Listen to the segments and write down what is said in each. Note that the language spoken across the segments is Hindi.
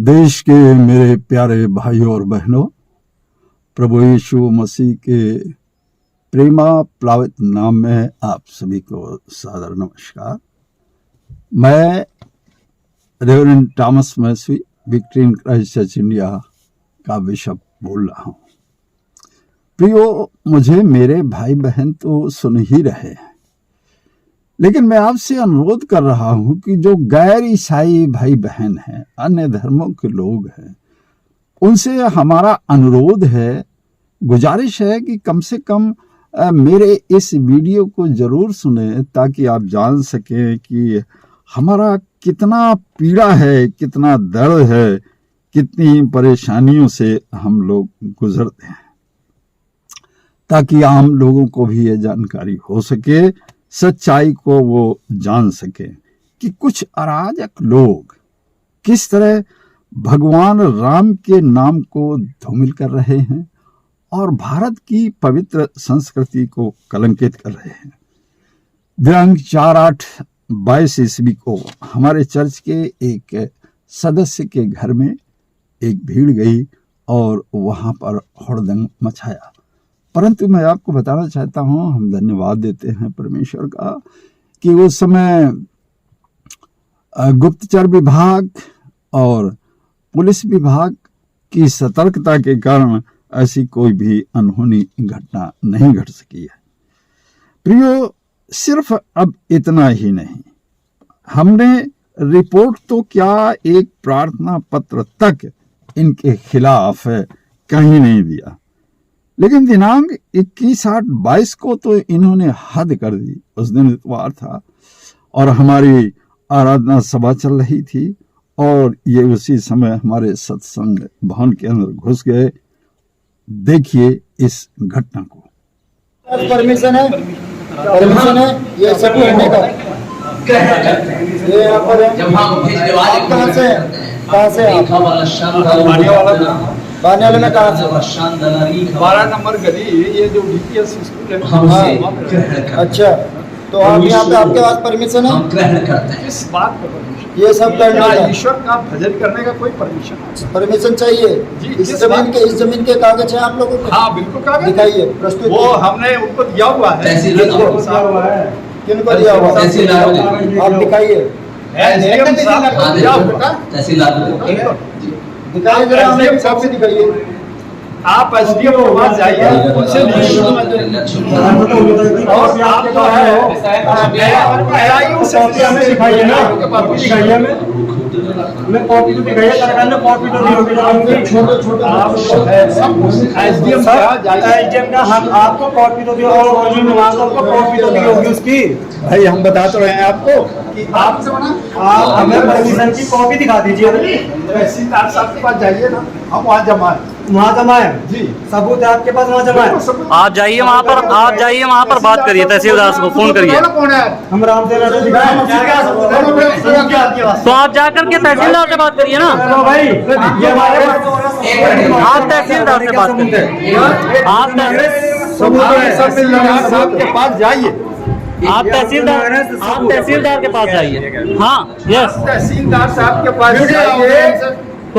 देश के मेरे प्यारे भाइयों और बहनों, प्रभु यीशु मसीह के प्रेमा प्लावित नाम में आप सभी को सादर नमस्कार। मैं reverend Thomas Massey victory in Christ church India का बिशप बोल रहा हूँ। प्रियो, मुझे मेरे भाई बहन तो सुन ही रहे हैं, लेकिन मैं आपसे अनुरोध कर रहा हूं कि जो गैर ईसाई भाई बहन हैं, अन्य धर्मों के लोग हैं, उनसे हमारा अनुरोध है, गुजारिश है कि कम से कम मेरे इस वीडियो को जरूर सुने, ताकि आप जान सकें कि हमारा कितना पीड़ा है, कितना दर्द है, कितनी परेशानियों से हम लोग गुजरते हैं, ताकि आम लोगों को भी ये जानकारी हो सके, सच्चाई को वो जान सके कि कुछ अराजक लोग किस तरह भगवान राम के नाम को धूमिल कर रहे हैं और भारत की पवित्र संस्कृति को कलंकित कर रहे हैं। दिनांक 4/8/22 ईस्वी को हमारे चर्च के एक सदस्य के घर में एक भीड़ गई और वहां पर हुड़दंग मचाया। परंतु मैं आपको बताना चाहता हूं, हम धन्यवाद देते हैं परमेश्वर का कि उस समय गुप्तचर विभाग और पुलिस विभाग की सतर्कता के कारण ऐसी कोई भी अनहोनी घटना नहीं घट सकी है। प्रियो, सिर्फ अब इतना ही नहीं, हमने रिपोर्ट तो क्या, एक प्रार्थना पत्र तक इनके खिलाफ कहीं नहीं दिया, लेकिन दिनांक 21/8/22 को तो इन्होंने हद कर दी। उस दिन इतवार था और हमारी आराधना सभा चल रही थी और ये उसी समय हमारे सत्संग भवन के अंदर घुस गए। देखिए इस घटना को। परमिशन है ये सब करने का। ये यहाँ पर कहाँ से बाने वाले में कहाँ से? 12 नंबर गली, ये जो डीपीएस स्कूल है। अच्छा, तो आप यहाँ पे, आपके पास परमिशन है इस बात पर परमिशन? ये सब करने का, ईश्वर का भजन करने का कोई परमिशन चाहिए? इस जमीन के कागज है आप लोगों को? हाँ बिल्कुल कागज दिखाइए, प्रस्तुत। वो हमने उनको दिया हुआ है। किनको दिया हुआ? आप दिखाइए, दिखाइए जरा, हमें कॉपी दिखाइए। आप एसडीएम के पास जाइए, उनसे और आप जो है हमें दिखाइए ना, दिखाइए हमें कॉपी तो दिखाइए, सरकार ने कॉपी तो दी होगी। छोटे आप एसडीएम का हम आपको कॉपी तो दी होगी, आपको कॉपी तो दी होगी उसकी। भाई हम बता तो रहे हैं आपको कि आप हमें परमिशन की कॉपी दिखा दीजिए। तहसीलदार साहब के पास जाइए ना, हम वहाँ जमा है जी, सबूत है आपके पास, वहाँ जमा है। आप जाइए वहाँ पर, बात करिए, तहसीलदार को फोन करिए। हम रामदेव तो आप जाकर के तहसीलदार से बात करिए ना। तो भाई ये हमारे आप तहसीलदार से बात करिए, आप तहसीलदार साहब के पास जाइए, आप तहसीलदार के पास जाइए। हाँ, यस, तहसीलदार साहब के पास जाइए,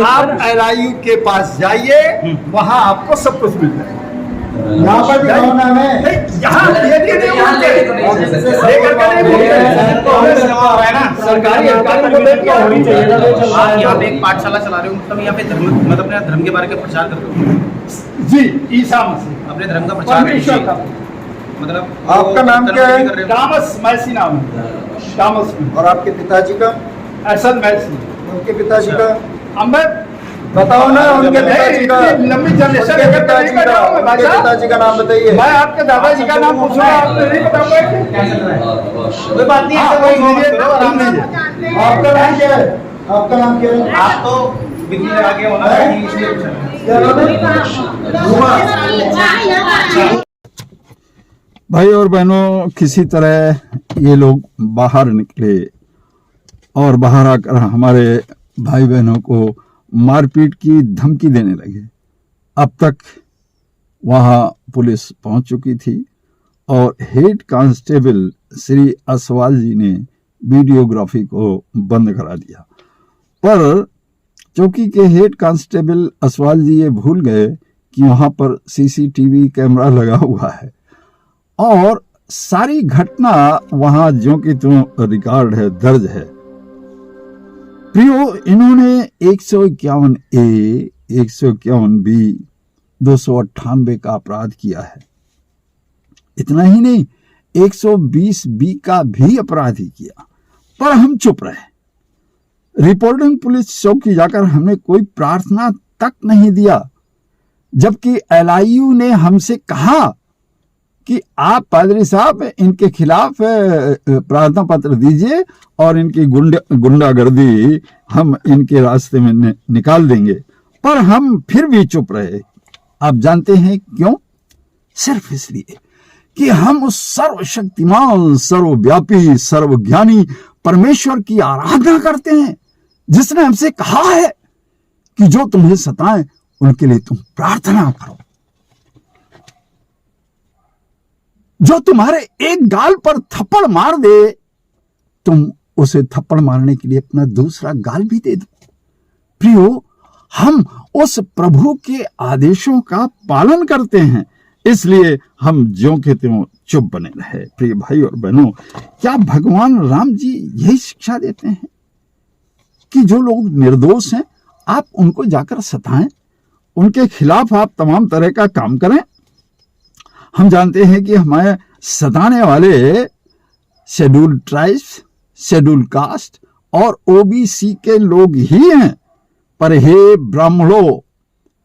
आप LIU के पास जाइए, वहाँ आपको सब कुछ मिल जाएगा। यहाँ पर भी होना है, यहाँ सरकारी अधिकारी को देख के होनी चाहिए। आप यहाँ पे एक पाठशाला चला रहे हो, मतलब यहाँ पे धर्म, मतलब अपने धर्म के बारे में प्रचार करते हो जी, ईसा मसीह अपने धर्म का प्रचार करते हो। मतलब आपका नाम क्या है? थॉमस मैसी नाम है, थॉमस। और आपके पिताजी का? एसएल मैसी। उनके पिताजी का अम्बेद बताओ ना, उनके पिताजी का, लंबी जनरेशन पिताजी का नाम बताइए। मैं आपके दादाजी का नाम पूछूंगा, आप नहीं बता पाएंगे? कोई बात नहीं है, आपका नाम क्या है? आपका नाम क्या है? आप तो बिजली लगा के होना चाहिए, इसलिए भाई और बहनों, किसी तरह ये लोग बाहर निकले और बाहर आकर हमारे भाई बहनों को मारपीट की धमकी देने लगे। अब तक वहां पुलिस पहुंच चुकी थी और हेड कांस्टेबल श्री असवाल जी ने वीडियोग्राफी को बंद करा दिया। पर चौकी के हेड कांस्टेबल असवाल जी ये भूल गए कि वहां पर सीसीटीवी कैमरा लगा हुआ है और सारी घटना वहां ज्यों की त्यों रिकॉर्ड है, दर्ज है। प्रियो, इन्होंने 151A, 151B, 298 का अपराध किया है। इतना ही नहीं, 120B का भी अपराध ही किया, पर हम चुप रहे। रिपोर्टिंग पुलिस चौकी जाकर हमने कोई प्रार्थना तक नहीं दिया, जबकि LIU ने हमसे कहा कि आप पादरी साहब इनके खिलाफ प्रार्थना पत्र दीजिए और इनकी गुंडागर्दी हम इनके रास्ते में निकाल देंगे, पर हम फिर भी चुप रहे। आप जानते हैं क्यों? सिर्फ इसलिए कि हम उस सर्वशक्तिमान, सर्वव्यापी, सर्वज्ञानी परमेश्वर की आराधना करते हैं, जिसने हमसे कहा है कि जो तुम्हें सताएं उनके लिए तुम प्रार्थना करो। जो तुम्हारे एक गाल पर थप्पड़ मार दे, तुम उसे थप्पड़ मारने के लिए अपना दूसरा गाल भी दे दो। प्रियो, हम उस प्रभु के आदेशों का पालन करते हैं, इसलिए हम ज्यों के त्यों चुप बने रहे। प्रिय भाई और बहनों, क्या भगवान राम जी यही शिक्षा देते हैं कि जो लोग निर्दोष हैं आप उनको जाकर सताएं, उनके खिलाफ आप तमाम तरह का काम करें? हम जानते हैं कि हमारे सताने वाले शेड्यूल्ड ट्राइब्स, शेड्यूल्ड कास्ट और OBC के लोग ही हैं। पर हे ब्राह्मणों,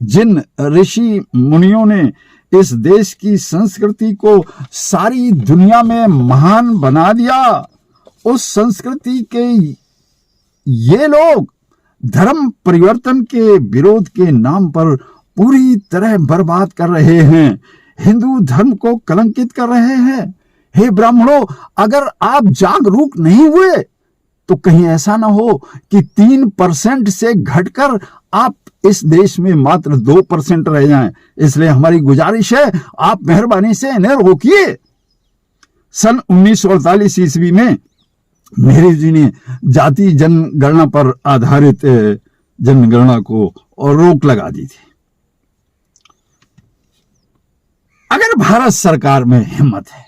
जिन ऋषि मुनियों ने इस देश की संस्कृति को सारी दुनिया में महान बना दिया, उस संस्कृति के ये लोग धर्म परिवर्तन के विरोध के नाम पर पूरी तरह बर्बाद कर रहे हैं, हिंदू धर्म को कलंकित कर रहे हैं। हे ब्राह्मणों, अगर आप जागरूक नहीं हुए तो कहीं ऐसा ना हो कि 3% से घटकर आप इस देश में मात्र 2% रह जाएं। इसलिए हमारी गुजारिश है, आप मेहरबानी से इन्हें रोकिए। सन 1948 ईस्वी में नेहरू जी ने जाति जनगणना पर आधारित जनगणना को और रोक लगा दी थी। अगर भारत सरकार में हिम्मत है,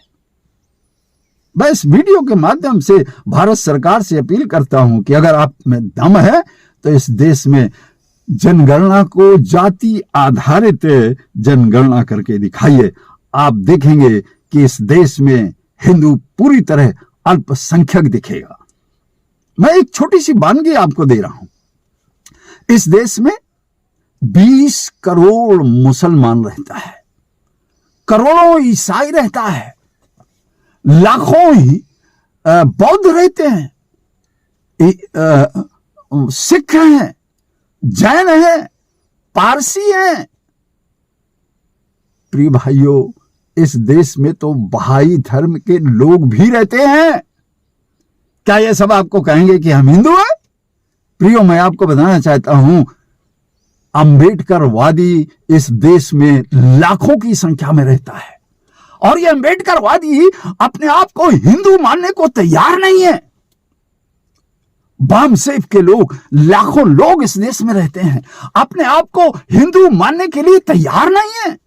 मैं इस वीडियो के माध्यम से भारत सरकार से अपील करता हूं कि अगर आप में दम है तो इस देश में जनगणना को जाति आधारित जनगणना करके दिखाइए। आप देखेंगे कि इस देश में हिंदू पूरी तरह अल्पसंख्यक दिखेगा। मैं एक छोटी सी वानगी आपको दे रहा हूं। इस देश में 20 करोड़ मुसलमान रहता है, करोड़ों ईसाई रहता है, लाखों ही बौद्ध रहते हैं, सिख हैं, जैन हैं, पारसी हैं। प्रिय भाइयों, इस देश में तो बहाई धर्म के लोग भी रहते हैं। क्या ये सब आपको कहेंगे कि हम हिंदू हैं? प्रियो, मैं आपको बताना चाहता हूं, अंबेडकरवादी इस देश में लाखों की संख्या में रहता है और ये अंबेडकरवादी अपने आप को हिंदू मानने को तैयार नहीं है। बामसेफ के लोग, लाखों लोग इस देश में रहते हैं, अपने आप को हिंदू मानने के लिए तैयार नहीं है।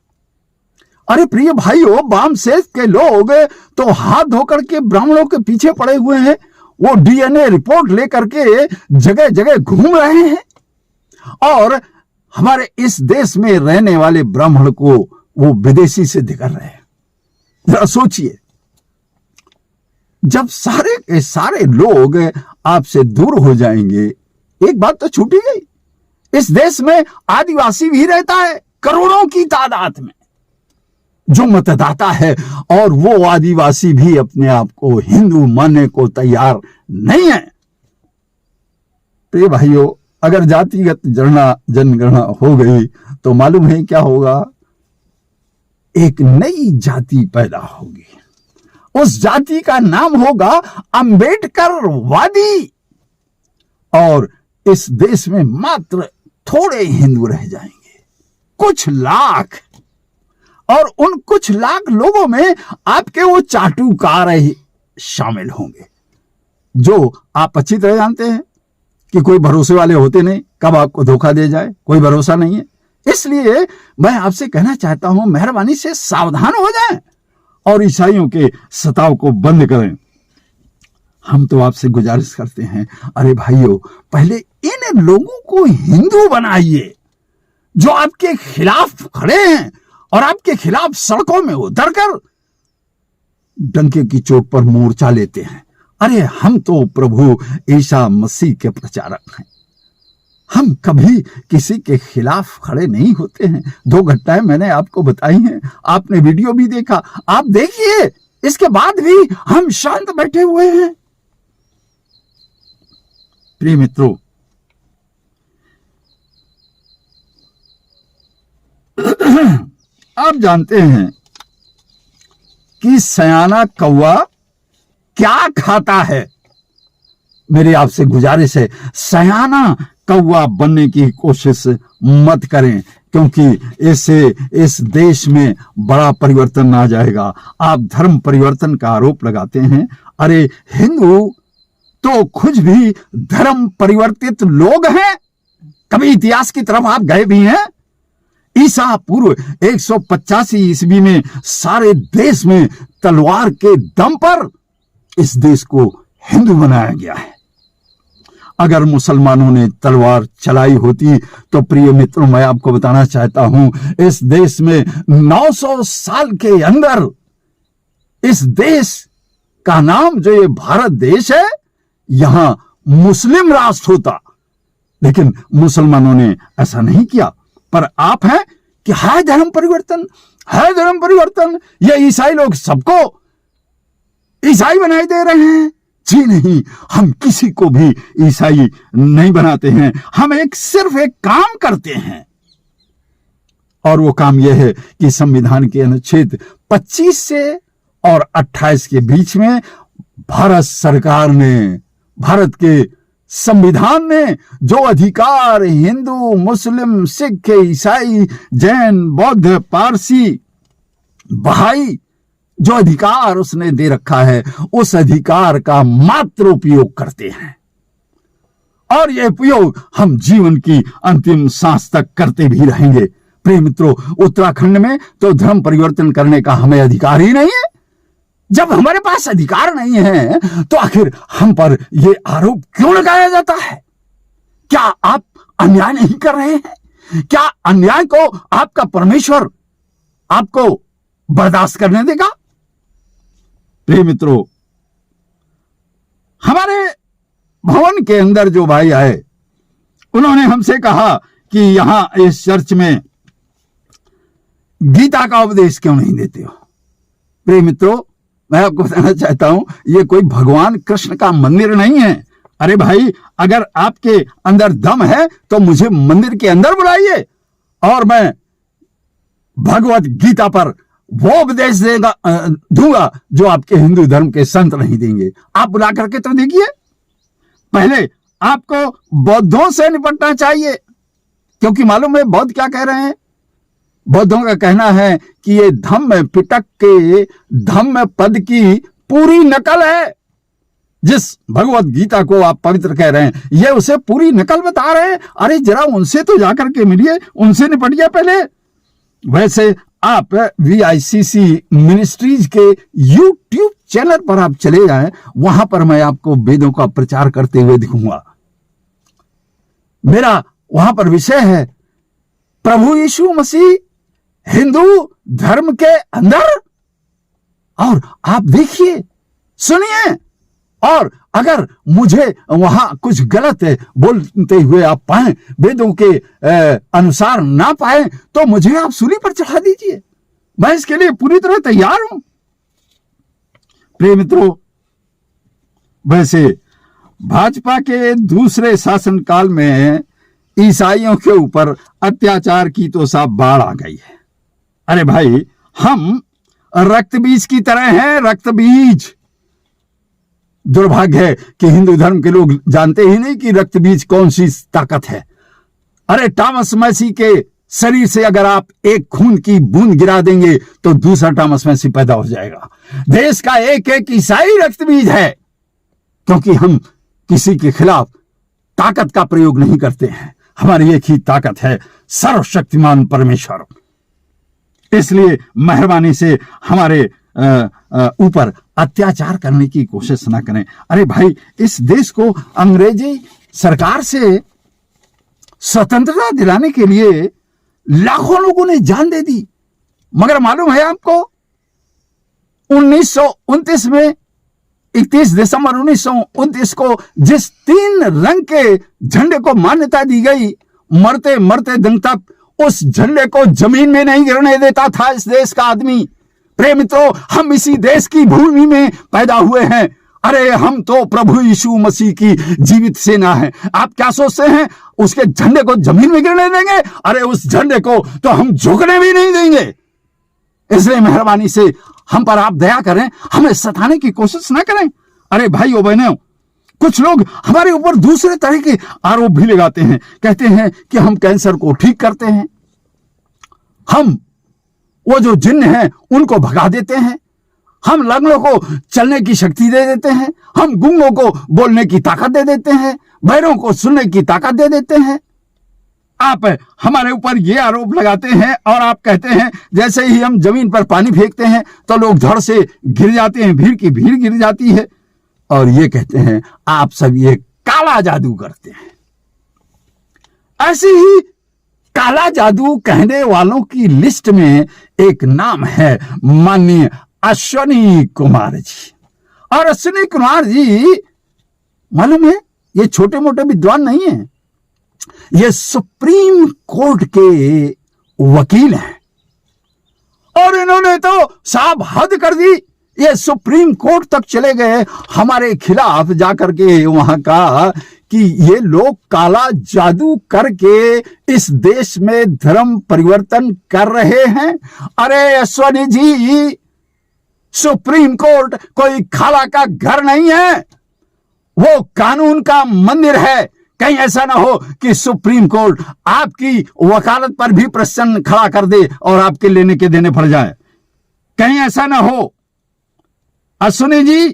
अरे प्रिय भाइयों, बामसेफ के लोग तो हाथ धोकर के ब्राह्मणों के पीछे पड़े हुए हैं। वो DNA रिपोर्ट लेकर के जगह जगह घूम रहे हैं और हमारे इस देश में रहने वाले ब्राह्मण को वो विदेशी सिद्ध कर रहे हैं। जरा सोचिए, जब सारे के सारे लोग आपसे दूर हो जाएंगे, एक बात तो छूटी गई, इस देश में आदिवासी भी रहता है करोड़ों की तादाद में, जो मतदाता है, और वो आदिवासी भी अपने आप को हिंदू मानने को तैयार नहीं है। प्रिय भाइयों, अगर जातिगत जनगणना हो गई तो मालूम है क्या होगा? एक नई जाति पैदा होगी। उस जाति का नाम होगा अंबेडकरवादी, और इस देश में मात्र थोड़े हिंदू रह जाएंगे, कुछ लाख, और उन कुछ लाख लोगों में आपके वो चाटुकार ही शामिल होंगे, जो आप अच्छी तरह जानते हैं कि कोई भरोसे वाले होते नहीं। कब आपको धोखा दे जाए, कोई भरोसा नहीं है। इसलिए मैं आपसे कहना चाहता हूं, मेहरबानी से सावधान हो जाएं और ईसाइयों के सताव को बंद करें। हम तो आपसे गुजारिश करते हैं, अरे भाइयों, पहले इन लोगों को हिंदू बनाइए जो आपके खिलाफ खड़े हैं और आपके खिलाफ सड़कों में उतरकर डंके की चोट पर मोर्चा लेते हैं। अरे हम तो प्रभु ईसा मसीह के प्रचारक हैं, हम कभी किसी के खिलाफ खड़े नहीं होते हैं। 2 घटनाएं मैंने आपको बताई हैं, आपने वीडियो भी देखा, आप देखिए। इसके बाद भी हम शांत बैठे हुए हैं। प्रिय मित्रों, आप जानते हैं कि सयाना कौवा क्या खाता है? मेरी आपसे गुजारिश है, सयाना कौवा बनने की कोशिश मत करें, क्योंकि इससे इस देश में बड़ा परिवर्तन आ जाएगा। आप धर्म परिवर्तन का आरोप लगाते हैं। अरे हिंदू तो कुछ भी धर्म परिवर्तित लोग हैं। कभी इतिहास की तरफ आप गए भी हैं? ईसा पूर्व 185 ईस्वी में सारे देश में तलवार के दम पर इस देश को हिंदू बनाया गया है। अगर मुसलमानों ने तलवार चलाई होती तो प्रिय मित्रों, मैं आपको बताना चाहता हूं, इस देश में 900 साल के अंदर इस देश का नाम, जो ये भारत देश है, यहां मुस्लिम राष्ट्र होता। लेकिन मुसलमानों ने ऐसा नहीं किया। पर आप हैं कि है धर्म परिवर्तन, है धर्म परिवर्तन, ये ईसाई लोग सबको ईसाई बनाए दे रहे हैं। जी नहीं, हम किसी को भी ईसाई नहीं बनाते हैं। हम सिर्फ एक काम करते हैं, और वो काम यह है कि संविधान के अनुच्छेद 25 से और 28 के बीच में भारत सरकार ने, भारत के संविधान ने जो अधिकार हिंदू, मुस्लिम, सिख, ईसाई, जैन, बौद्ध, पारसी, बहाई, जो अधिकार उसने दे रखा है, उस अधिकार का मात्र उपयोग करते हैं। और यह उपयोग हम जीवन की अंतिम सांस तक करते भी रहेंगे। प्रिय मित्रों, उत्तराखंड में तो धर्म परिवर्तन करने का हमें अधिकार ही नहीं है। जब हमारे पास अधिकार नहीं है तो आखिर हम पर यह आरोप क्यों लगाया जाता है? क्या आप अन्याय नहीं कर रहे हैं? क्या अन्याय को आपका परमेश्वर आपको बर्दाश्त करने देगा? प्रिय मित्रों, हमारे भवन के अंदर जो भाई आए, उन्होंने हमसे कहा कि यहां इस चर्च में गीता का उपदेश क्यों नहीं देते हो? प्रिय मित्रों, मैं आपको बताना चाहता हूं, यह कोई भगवान कृष्ण का मंदिर नहीं है। अरे भाई, अगर आपके अंदर दम है तो मुझे मंदिर के अंदर बुलाइए और मैं भगवत गीता पर वो उपदेश दूंगा जो आपके हिंदू धर्म के संत नहीं देंगे। आप बुला करके तो देखिए। पहले आपको बौद्धों से निपटना चाहिए, क्योंकि मालूम है बौद्ध क्या कह रहे हैं? बौद्धों का कहना है कि ये धम्म पिटक के धम्म पद की पूरी नकल है। जिस भगवत गीता को आप पवित्र कह रहे हैं, ये उसे पूरी नकल बता रहे हैं। अरे जरा उनसे तो जाकर के मिलिए, उनसे निपटिए पहले। वैसे आप VICC मिनिस्ट्रीज के YouTube चैनल पर आप चले जाएं, वहां पर मैं आपको वेदों का प्रचार करते हुए दिखूंगा। मेरा वहां पर विषय है प्रभु यीशु मसीह हिंदू धर्म के अंदर। और आप देखिए, सुनिए, और अगर मुझे वहां कुछ गलत बोलते हुए आप पाएं, वेदों के अनुसार ना पाएं, तो मुझे आप सूली पर चढ़ा दीजिए। मैं इसके लिए पूरी तरह तैयार हूं। प्रिय मित्रों, वैसे भाजपा के दूसरे शासनकाल में ईसाइयों के ऊपर अत्याचार की तो साफ बाढ़ आ गई है। अरे भाई, हम रक्त बीज की तरह हैं, रक्त बीज। दुर्भाग्य है कि हिंदू धर्म के लोग जानते ही नहीं कि रक्त बीज कौन सी ताकत है। अरे टॉमस मैसी के शरीर से अगर आप एक खून की बूंद गिरा देंगे तो दूसरा टॉमस मैसी पैदा हो जाएगा। देश का एक एक ईसाई रक्त बीज है, क्योंकि हम किसी के खिलाफ ताकत का प्रयोग नहीं करते हैं। हमारी एक ही ताकत है, सर्वशक्तिमान परमेश्वर। इसलिए मेहरबानी से हमारे ऊपर अत्याचार करने की कोशिश ना करें। अरे भाई, इस देश को अंग्रेजी सरकार से स्वतंत्रता दिलाने के लिए लाखों लोगों ने जान दे दी, मगर मालूम है आपको 1929 में 31 दिसंबर 1929 को जिस 3 रंग के झंडे को मान्यता दी गई, मरते मरते दम तक उस झंडे को जमीन में नहीं गिरने देता था इस देश का आदमी। प्रिय मित्रों, हम इसी देश की भूमि में पैदा हुए हैं। अरे हम तो प्रभु यीशु मसीह की जीवित सेना है। आप क्या सोचते हैं उसके झंडे को जमीन में गिरने देंगे? अरे उस झंडे को तो हम झुकने भी नहीं देंगे। इसलिए मेहरबानी से हम पर आप दया करें, हमें सताने की कोशिश ना करें। अरे भाइयों बहनों, कुछ लोग हमारे ऊपर दूसरे तरह के आरोप भी लगाते हैं, कहते हैं कि हम कैंसर को ठीक करते हैं, हम वो जो जिन्न हैं उनको भगा देते हैं, हम लंगड़ों को चलने की शक्ति दे देते हैं, हम गूंगों को बोलने की ताकत दे देते हैं, बहरों को सुनने की ताकत दे देते हैं। आप हमारे ऊपर ये आरोप लगाते हैं और आप कहते हैं जैसे ही हम जमीन पर पानी फेंकते हैं तो लोग धड़ से गिर जाते हैं, भीड़ की भीड़ गिर जाती है, और ये कहते हैं आप सब ये काला जादू करते हैं। ऐसे ही काला जादू कहने वालों की लिस्ट में एक नाम है माननीय अश्विनी कुमार जी। और अश्विनी कुमार जी मालूम है ये छोटे मोटे विद्वान नहीं है, ये सुप्रीम कोर्ट के वकील हैं। और इन्होंने तो साहब हद कर दी, ये सुप्रीम कोर्ट तक चले गए हमारे खिलाफ जाकर के वहां का कि ये लोग काला जादू करके इस देश में धर्म परिवर्तन कर रहे हैं। अरे अश्विनी जी, सुप्रीम कोर्ट कोई खाला का घर नहीं है, वो कानून का मंदिर है। कहीं ऐसा ना हो कि सुप्रीम कोर्ट आपकी वकालत पर भी प्रश्न खड़ा कर दे और आपके लेने के देने पड़ जाए। कहीं ऐसा ना हो। अश्विनी जी,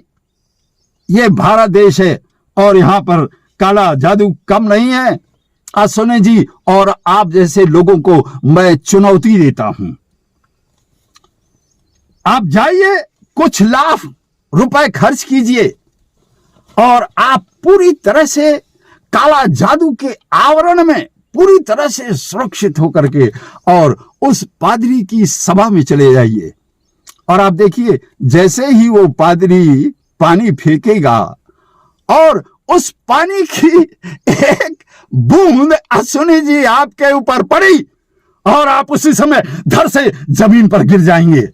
ये भारत देश है और यहां पर काला जादू कम नहीं है। अश्विनी जी और आप जैसे लोगों को मैं चुनौती देता हूं, आप जाइए, कुछ लाख रुपए खर्च कीजिए और आप पूरी तरह से काला जादू के आवरण में पूरी तरह से सुरक्षित होकर के और उस पादरी की सभा में चले जाइए। और आप देखिए जैसे ही वो पादरी पानी फेंकेगा और उस पानी की एक बूंद अश्विनी जी आपके ऊपर पड़ी और आप उसी समय धड़ से जमीन पर गिर जाएंगे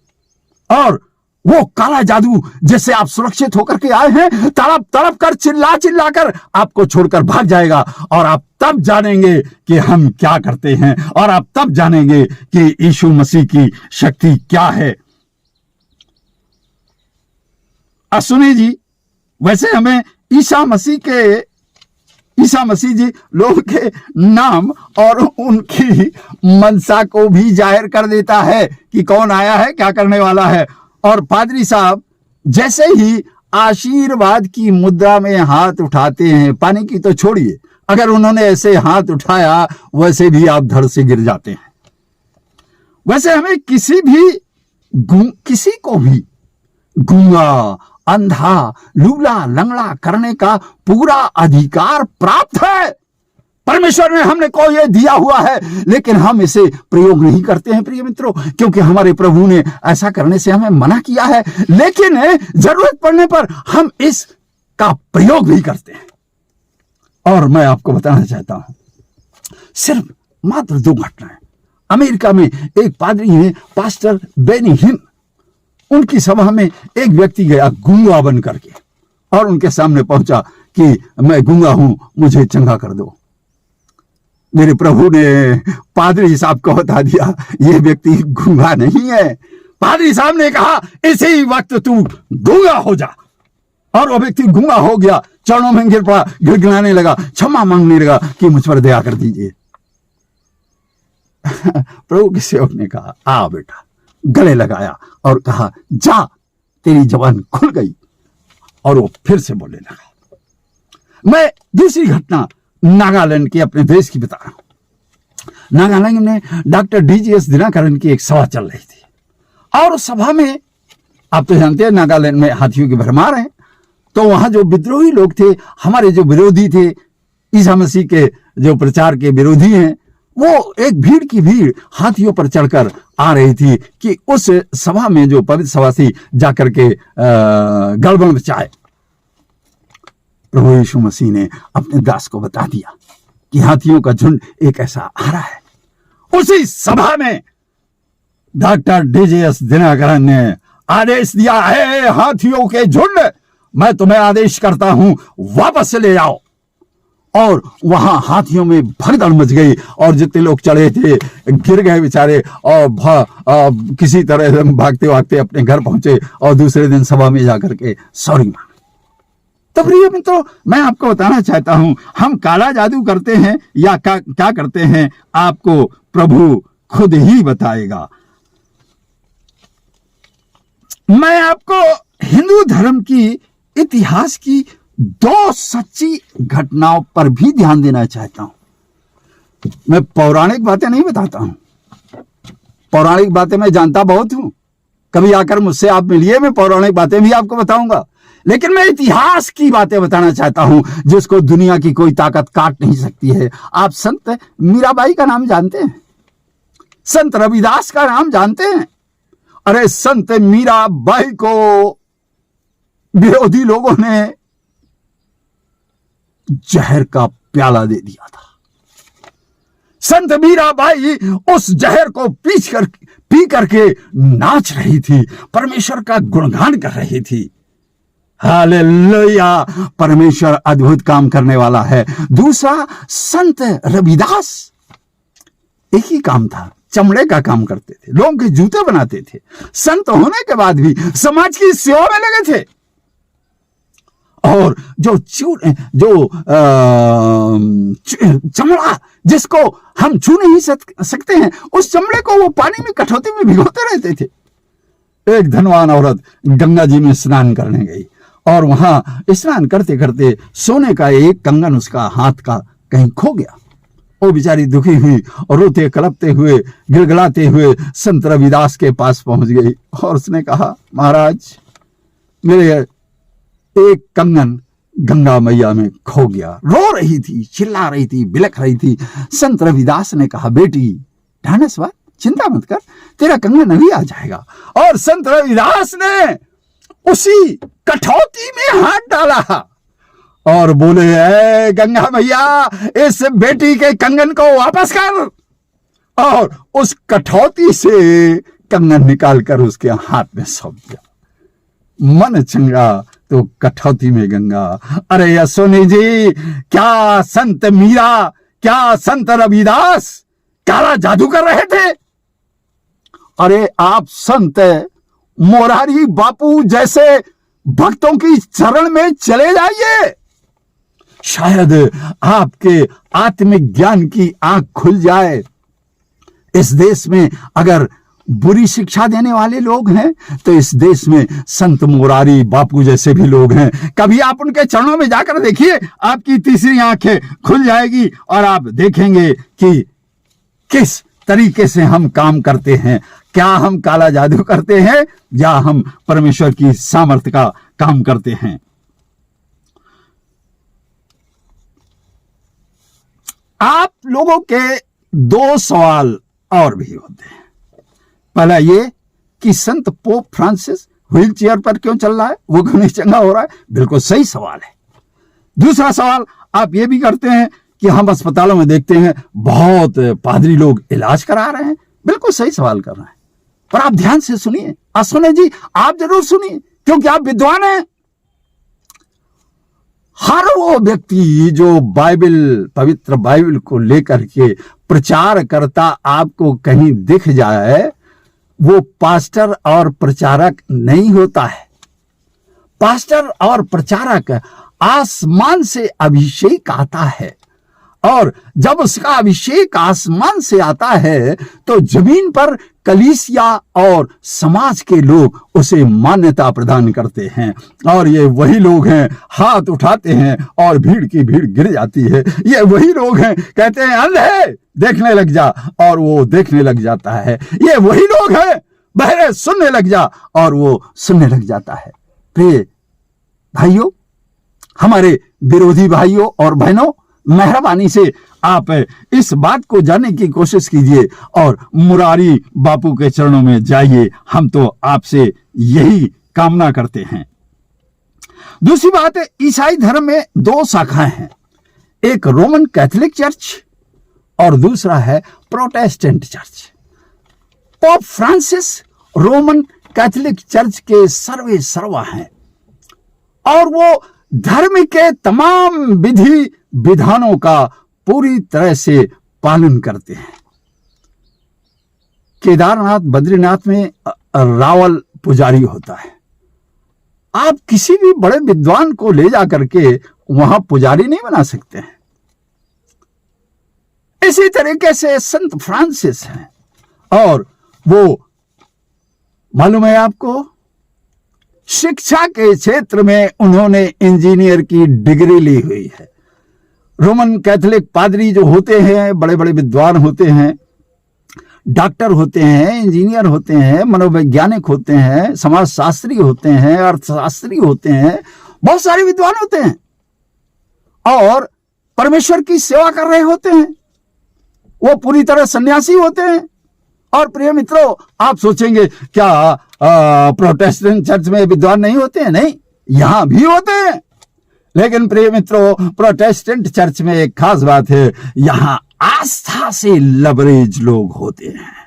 और वो काला जादू जैसे आप सुरक्षित होकर के आए हैं तड़प तड़प कर चिल्ला चिल्ला कर आपको छोड़कर भाग जाएगा। और आप तब जानेंगे कि हम क्या करते हैं और आप तब जानेंगे कि यीशु मसीह की शक्ति क्या है। अश्विनी जी, वैसे हमें ईसा मसीह जी लोगों के नाम और उनकी मनसा को भी जाहिर कर देता है कि कौन आया है, क्या करने वाला है। और पादरी साहब जैसे ही आशीर्वाद की मुद्रा में हाथ उठाते हैं, पानी की तो छोड़िए, अगर उन्होंने ऐसे हाथ उठाया वैसे भी आप धड़ से गिर जाते हैं। वैसे हमें किसी को भी गूंगा, अंधा, लूला, लंगड़ा करने का पूरा अधिकार प्राप्त है। परमेश्वर ने हमने को ये दिया हुआ है, लेकिन हम इसे प्रयोग नहीं करते हैं प्रिय मित्रों, क्योंकि हमारे प्रभु ने ऐसा करने से हमें मना किया है। लेकिन जरूरत पड़ने पर हम इसका प्रयोग भी करते हैं। और मैं आपको बताना चाहता हूं, सिर्फ मात्र 2 घटनाएं। अमेरिका में एक पादरी है, पास्टर बेनी हिन, उनकी सभा में एक व्यक्ति गया गूंगा बन करके और उनके सामने पहुंचा कि मैं गूंगा हूं, मुझे चंगा कर दो। मेरे प्रभु ने पादरी साहब को बता दिया ये व्यक्ति गूंगा नहीं है। पादरी साहब ने कहा इसी वक्त तू गूंगा हो जा। और वो व्यक्ति गूंगा हो गया, चरणों में गिर पड़ा, गिड़गिड़ाने लगा, क्षमा मांगने लगा कि मुझ पर दया कर दीजिए। प्रभु के सेवक ने कहा आ बेटा, गले लगाया और कहा जा, तेरी जबान खुल गई। और वो फिर से बोलने लगा। मैं दूसरी घटना नागालैंड के अपने देश की बता रहा हूं। नागालैंड में डॉक्टर डीजीएस दिनकरन की एक सभा चल रही थी, और उस सभा में आप तो जानते हैं नागालैंड में हाथियों की भरमार है। तो वहां जो विद्रोही लोग थे, हमारे जो विरोधी थे, ईसा मसीह के जो प्रचार के विरोधी हैं, वो एक भीड़ की भीड़ हाथियों पर चढ़कर आ रही थी कि उस सभा में जो पवित्र सभा थी जाकर के गड़बड़ मचाए। प्रभु यीशु मसीह ने अपने दास को बता दिया कि हाथियों का झुंड एक ऐसा आ रहा है। उसी सभा में डॉक्टर डीजीएस दिनकरन ने आदेश दिया है, हाथियों के झुंड, मैं तुम्हें आदेश करता हूं वापस ले जाओ। और वहां हाथियों में भगदड़ मच गई और जितने लोग चढ़े थे गिर गए बेचारे, और किसी तरह भागते भागते अपने घर पहुंचे और दूसरे दिन सभा में जाकर के सॉरी मांगे। तो प्रिय मित्रों, मैं आपको बताना चाहता हूं, हम काला जादू करते हैं या क्या करते हैं, आपको प्रभु खुद ही बताएगा। मैं आपको हिंदू धर्म की इतिहास की 2 सच्ची घटनाओं पर भी ध्यान देना चाहता हूं। मैं पौराणिक बातें नहीं बताता हूं, पौराणिक बातें मैं जानता बहुत हूं। कभी आकर मुझसे आप मिलिए, मैं पौराणिक बातें भी आपको बताऊंगा, लेकिन मैं इतिहास की बातें बताना चाहता हूं जिसको दुनिया की कोई ताकत काट नहीं सकती है। आप संत मीराबाई का नाम जानते हैं? संत रविदास का नाम जानते हैं? अरे संत मीराबाई को विरोधी लोगों ने जहर का प्याला दे दिया था। संत मीराबाई उस जहर को पी करके नाच रही थी, परमेश्वर का गुणगान कर रही थी। हालेलुया, परमेश्वर अद्भुत काम करने वाला है। दूसरा, संत रविदास एक ही काम था, चमड़े का काम करते थे, लोगों के जूते बनाते थे। संत होने के बाद भी समाज की सेवा में लगे थे। और जो चमड़ा जिसको हम छू नहीं सकते हैं, उस चमड़े को वो पानी में कठौती में भिगोते रहते थे। एक धनवान औरत गंगा जी में स्नान करने गई और वहां स्नान करते करते सोने का एक कंगन उसका हाथ का कहीं खो गया। वो बेचारी दुखी हुई और रोते कलपते हुए गिड़गिड़ाते हुए संत रविदास के पास पहुंच गई और उसने कहा, महाराज, मेरे एक कंगन गंगा मैया में खो गया। रो रही थी, चिल्ला रही थी, बिलख रही थी। संत रविदास ने कहा, बेटी ढानसवार, चिंता मत कर, तेरा कंगन अभी आ जाएगा। और संत रविदास ने उसी कठौती में हाथ डाला और बोले, ए गंगा मैया, इस बेटी के कंगन को वापस कर। और उस कठौती से कंगन निकालकर उसके हाथ में सौंप दिया। मन चंगा तो कठौती में गंगा। अरे यशोनी जी, क्या संत मीरा, क्या संत रविदास काला जादू कर रहे थे? अरे आप संत मोरारी बापू जैसे भक्तों की शरण में चले जाइए, शायद आपके आत्मिक ज्ञान की आंख खुल जाए। इस देश में अगर बुरी शिक्षा देने वाले लोग हैं तो इस देश में संत मोरारी बापू जैसे भी लोग हैं। कभी आप उनके चरणों में जाकर देखिए, आपकी तीसरी आंखें खुल जाएगी और आप देखेंगे कि किस तरीके से हम काम करते हैं। क्या हम काला जादू करते हैं या हम परमेश्वर की सामर्थ्य का काम करते हैं? आप लोगों के 2 सवाल और भी होते हैं। पहला ये कि संत पोप फ्रांसिस व्हील चेयर पर क्यों चल रहा है, वो क्यों नहीं चंगा हो रहा है? बिल्कुल सही सवाल है। दूसरा सवाल आप ये भी करते हैं कि हम अस्पतालों में देखते हैं बहुत पादरी लोग इलाज करा रहे हैं। बिल्कुल सही सवाल कर रहे हैं, पर आप ध्यान से सुनिए। सुने जी, आप जरूर सुनिए क्योंकि आप विद्वान हैं। हर वो व्यक्ति जो बाइबल, पवित्र बाइबल को लेकर के प्रचार करता आपको कहीं दिख जाए, वो पास्टर और प्रचारक नहीं होता है। पास्टर और प्रचारक आसमान से अभिषेक आता है, और जब उसका अभिषेक आसमान से आता है तो जमीन पर कलीसिया और समाज के लोग उसे मान्यता प्रदान करते हैं। और ये वही लोग हैं, हाथ उठाते हैं और भीड़ की भीड़ गिर जाती है। ये वही लोग हैं, कहते हैं अंधे देखने लग जा, और वो देखने लग जाता है। ये वही लोग हैं, बहरे सुनने लग जा, और वो सुनने लग जाता है। प्रिय भाइयों, हमारे विरोधी भाइयों और बहनों, मेहरबानी से आप इस बात को जानने की कोशिश कीजिए और मुरारी बापू के चरणों में जाइए। हम तो आपसे यही कामना करते हैं। दूसरी बात है, ईसाई धर्म में 2 शाखाएं हैं, एक रोमन कैथोलिक चर्च और दूसरा है Protestant church. Pope Francis Roman Catholic church के सर्वे सर्वा हैं और वो धर्म के तमाम विधि विधानों का पूरी तरह से पालन करते हैं। केदारनाथ बद्रीनाथ में रावल पुजारी होता है। आप किसी भी बड़े विद्वान को ले जाकर के वहां पुजारी नहीं बना सकते हैं। इसी तरीके से संत फ्रांसिस हैं और वो, मालूम है आपको, शिक्षा के क्षेत्र में उन्होंने इंजीनियर की डिग्री ली हुई है। रोमन कैथोलिक पादरी जो होते हैं, बड़े बड़े विद्वान होते हैं, डॉक्टर होते हैं, इंजीनियर होते हैं, मनोवैज्ञानिक होते हैं, समाजशास्त्री होते हैं, अर्थशास्त्री होते हैं, बहुत सारे विद्वान होते हैं और परमेश्वर की सेवा कर रहे होते हैं। वो पूरी तरह सन्यासी होते हैं। और प्रिय मित्रों, आप सोचेंगे क्या प्रोटेस्टेंट चर्च में विद्वान नहीं होते हैं? नहीं, यहां भी होते हैं। लेकिन प्रिय मित्रों, प्रोटेस्टेंट चर्च में एक खास बात है, यहां आस्था से लबरेज लोग होते हैं।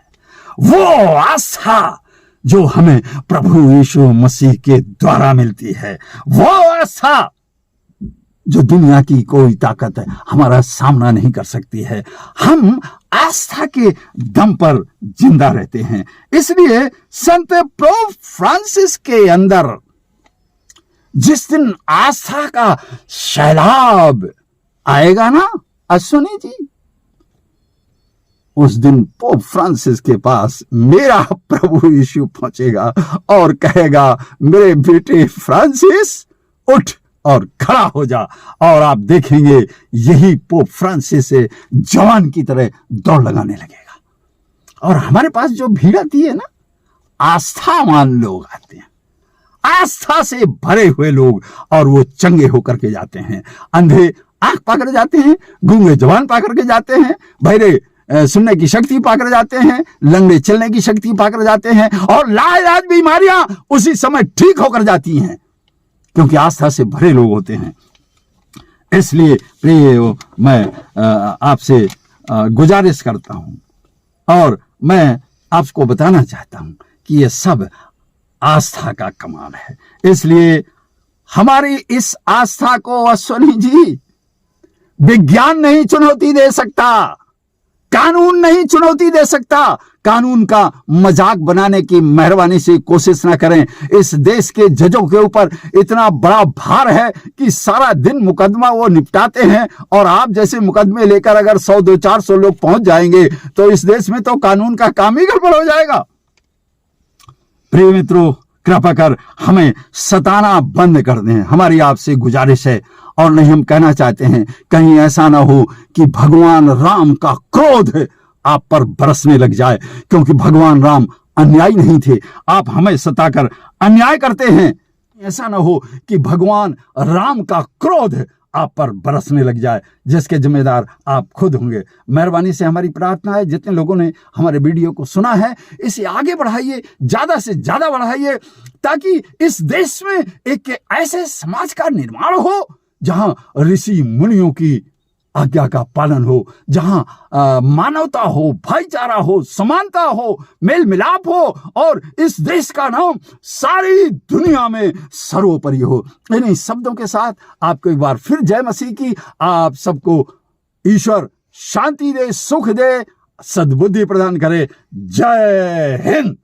वो आस्था जो हमें प्रभु यीशु मसीह के द्वारा मिलती है, वो आस्था जो दुनिया की कोई ताकत हमारा सामना नहीं कर सकती है। हम आस्था के दम पर जिंदा रहते हैं। इसलिए संत पोप फ्रांसिस के अंदर जिस दिन आस्था का सैलाब आएगा ना, अश्विनी जी, उस दिन पोप फ्रांसिस के पास मेरा प्रभु यीशु पहुंचेगा और कहेगा, मेरे बेटे फ्रांसिस उठ और खड़ा हो जा। और आप देखेंगे यही पोप फ्रांसिस जवान की तरह दौड़ लगाने लगेगा। और हमारे पास जो भीड़ आती है ना, आस्थावान लोग आते हैं, आस्था से भरे हुए लोग, और वो चंगे होकर के जाते हैं। अंधे आंख पाकर जाते हैं, गूंगे जवान पाकर के जाते हैं, बहरे सुनने की शक्ति पाकर जाते हैं, लंगड़े चलने की शक्ति पाकर जाते हैं, और लाइलाज बीमारियां उसी समय ठीक होकर जाती हैं, क्योंकि आस्था से भरे लोग होते हैं। इसलिए प्रिय, मैं आपसे गुजारिश करता हूं और मैं आपको बताना चाहता हूं कि ये सब आस्था का कमाल है। इसलिए हमारी इस आस्था को, अश्विनी जी, विज्ञान नहीं चुनौती दे सकता, कानून नहीं चुनौती दे सकता। कानून का मजाक बनाने की मेहरबानी से कोशिश ना करें। इस देश के जजों के ऊपर इतना बड़ा भार है कि सारा दिन मुकदमा वो निपटाते हैं, और आप जैसे मुकदमे लेकर अगर 100-200-400 लोग पहुंच जाएंगे तो इस देश में तो कानून का काम ही गड़बड़ हो जाएगा। प्रिय मित्रों, कृपा कर हमें सताना बंद कर दें, हमारी आपसे गुजारिश है। और नहीं, हम कहना चाहते हैं कहीं ऐसा ना हो कि भगवान राम का क्रोध आप पर बरसने लग जाए, क्योंकि भगवान राम अन्यायी नहीं थे। आप हमें सताकर अन्याय करते हैं। ऐसा ना हो कि भगवान राम का क्रोध आप पर बरसने लग जाए, जिसके जिम्मेदार आप खुद होंगे। मेहरबानी से हमारी प्रार्थना है, जितने लोगों ने हमारे वीडियो को सुना है, इसे आगे बढ़ाइए, ज्यादा से ज्यादा बढ़ाइए, ताकि इस देश में एक ऐसे समाज का निर्माण हो जहां ऋषि मुनियों की आज्ञा का पालन हो, जहां मानवता हो, भाईचारा हो, समानता हो, मेल मिलाप हो, और इस देश का नाम सारी दुनिया में सर्वोपरि हो। इन्हीं शब्दों के साथ आपको एक बार फिर जय मसीह की। आप सबको ईश्वर शांति दे, सुख दे, सद्बुद्धि प्रदान करे। जय हिंद।